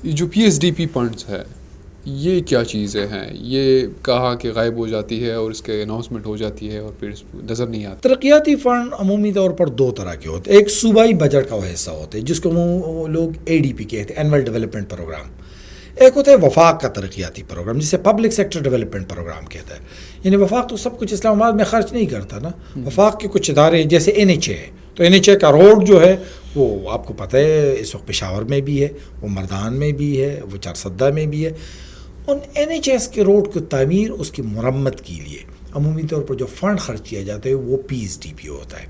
یہ جو P S D P funds ہے یہ کیا چیزیں ہیں؟ یہ کہا کہ غائب ہو جاتی ہے اور اس کے اناؤنسمنٹ ہو جاتی ہے اور پھر نظر نہیں آتی. ترقیاتی فنڈ عمومی طور پر دو طرح کے ہوتے ہیں. ایک صوبائی بجٹ کا وہ حصہ ہوتا ہے جس کو لوگ اے ڈی پی کہتے ہیں، اینول ڈیولپمنٹ پروگرام. ایک ہوتا ہے وفاق کا ترقیاتی پروگرام جسے پبلک سیکٹر ڈیولپمنٹ پروگرام کہتا ہے. یعنی وفاق تو سب کچھ اسلام آباد میں خرچ نہیں کرتا نا. وفاق کے کچھ ادارے جیسے این ایچ اے ہے، تو این ایچ اے کا روڈ جو ہے وہ آپ کو پتہ ہے اس وقت پشاور میں بھی ہے، وہ مردان میں بھی ہے، وہ چارسدہ میں بھی ہے. ان این ایچ ایس کے روڈ کی تعمیر، اس کی مرمت کے لیے عمومی طور پر جو فنڈ خرچ کیا جاتا ہے وہ پی ایس ڈی پی ہوتا ہے.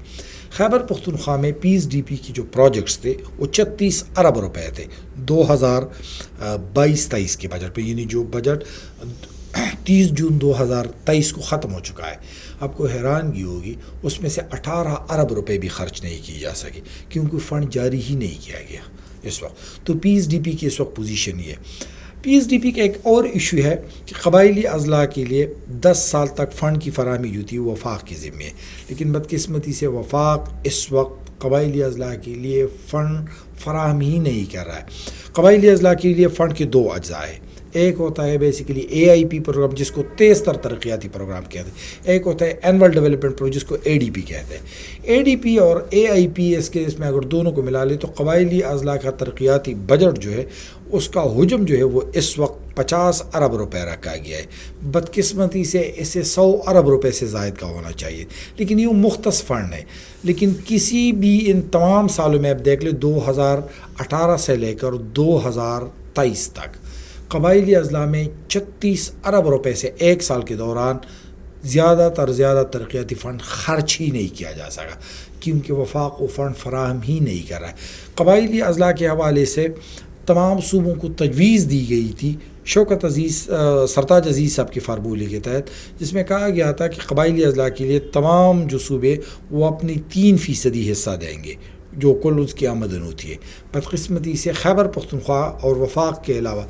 خیبر پختونخوا میں پی ایس ڈی پی کی جو پروجیکٹس تھے وہ 36 ارب روپے تھے 2022-23 کے بجٹ پہ. یعنی جو بجٹ 30 جون 2023 کو ختم ہو چکا ہے. آپ کو حیرانگی ہوگی اس میں سے 18 ارب روپے بھی خرچ نہیں کی جا سکے کیونکہ فنڈ جاری ہی نہیں کیا گیا اس وقت. تو پی ایس ڈی پی کی اس وقت پوزیشن یہ ہے. پی ایس ڈی پی کا ایک اور ایشو ہے کہ قبائلی اضلاع کے لیے 10 سال تک فنڈ کی فراہمی جو تھی وہ وفاق کے ذمے ہے، لیکن بدقسمتی سے وفاق اس وقت قبائلی اضلاع کے لیے فنڈ فراہم ہی نہیں کر رہا ہے. قبائلی اضلاع کے لیے فنڈ کے دو اجزاء ہیں. ایک ہوتا ہے basically a I P programme جس کو تیز تر ترقیاتی پروگرام کہتے ہیں، ایک ہوتا ہے اینول ڈیولپمنٹ پروگرام جس کو اے ڈی پی کہتے ہیں. اے ڈی پی اور اے آئی پی اس میں اگر دونوں کو ملا لے تو قبائلی اضلاع کا ترقیاتی بجٹ جو ہے اس کا حجم جو ہے وہ اس وقت 50 ارب روپے رکھا گیا ہے. بدقسمتی سے اسے 100 ارب روپے سے زائد کا ہونا چاہیے، لیکن یہ مختص فنڈ ہے. لیکن کسی بھی ان تمام سالوں میں آپ دیکھ لیں 2018 سے لے کر 2023 تک قبائلی اضلاع میں 36 ارب روپے سے ایک سال کے دوران زیادہ ترقیاتی فنڈ خرچ ہی نہیں کیا جا سکا کیونکہ وفاق وہ فنڈ فراہم ہی نہیں کر رہا ہے. قبائلی اضلاع کے حوالے سے تمام صوبوں کو تجویز دی گئی تھی شوکت سرتاج عزیز صاحب کی فارمولے کے تحت، جس میں کہا گیا تھا کہ قبائلی اضلاع کے لیے تمام جو صوبے وہ اپنی 3% حصہ دیں گے جو کل اس کی آمدن ہوتی ہے. بدقسمتی سے خیبر پختونخوا اور وفاق کے علاوہ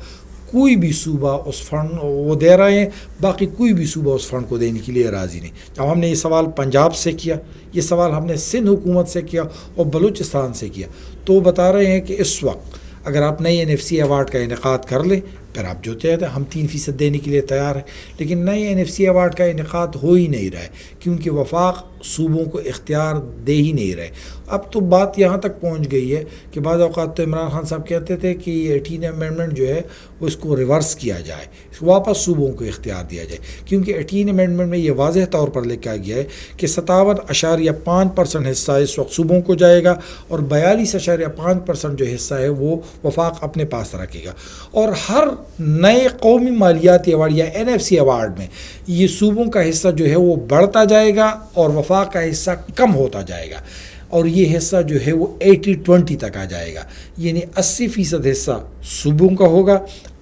کوئی بھی صوبہ اس فنڈ وہ دے رہے ہیں، باقی کوئی بھی صوبہ اس فنڈ کو دینے کے لیے راضی نہیں. جب ہم نے یہ سوال پنجاب سے کیا، یہ سوال ہم نے سندھ حکومت سے کیا اور بلوچستان سے کیا، تو بتا رہے ہیں کہ اس وقت اگر آپ نئے این ایف سی ایوارڈ کا انعقاد کر لیں پھر آپ جو چاہتے ہیں ہم 3% دینے کے لیے تیار ہیں. لیکن نئے این ایف سی ایوارڈ کا انعقاد ہو ہی نہیں رہا ہے کیونکہ وفاق صوبوں کو اختیار دے ہی نہیں رہے. اب تو بات یہاں تک پہنچ گئی ہے کہ بعض اوقات تو عمران خان صاحب کہتے تھے کہ یہ 18 امینڈمنٹ جو ہے وہ اس کو ریورس کیا جائے، واپس صوبوں کو اختیار دیا جائے، کیونکہ 18 امینڈمنٹ میں یہ واضح طور پر لکھا گیا ہے کہ 57.5% حصہ اس وقت صوبوں کو جائے گا اور 42.5% جو حصہ ہے وہ وفاق اپنے پاس رکھے گا. اور ہر نئے قومی مالیاتی ایوارڈ یا این ایف سی ایوارڈ میں یہ صوبوں کا حصہ جو ہے وہ بڑھتا جائے گا اور وفاق کا حصہ کم ہوتا جائے گا، اور یہ حصہ جو ہے وہ 80-20 تک آ جائے گا. یعنی 80% حصہ صوبوں کا ہوگا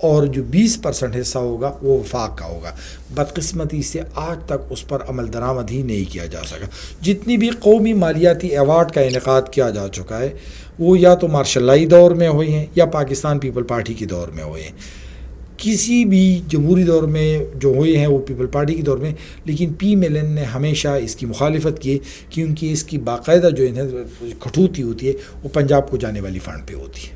اور جو 20% حصہ ہوگا وہ وفاق کا ہوگا. بدقسمتی سے آج تک اس پر عمل درآمد ہی نہیں کیا جا سکا. جتنی بھی قومی مالیاتی ایوارڈ کا انعقاد کیا جا چکا ہے وہ یا تو مارشل لائی دور میں ہوئے ہیں یا پاکستان پیپل پارٹی کے دور میں ہوئے ہیں. کسی بھی جمہوری دور میں جو ہوئے ہیں وہ پیپل پارٹی کے دور میں، لیکن پی ملن نے ہمیشہ اس کی مخالفت کی کیونکہ اس کی باقاعدہ جو کٹوتی ہوتی ہے وہ پنجاب کو جانے والی فنڈ پہ ہوتی ہے.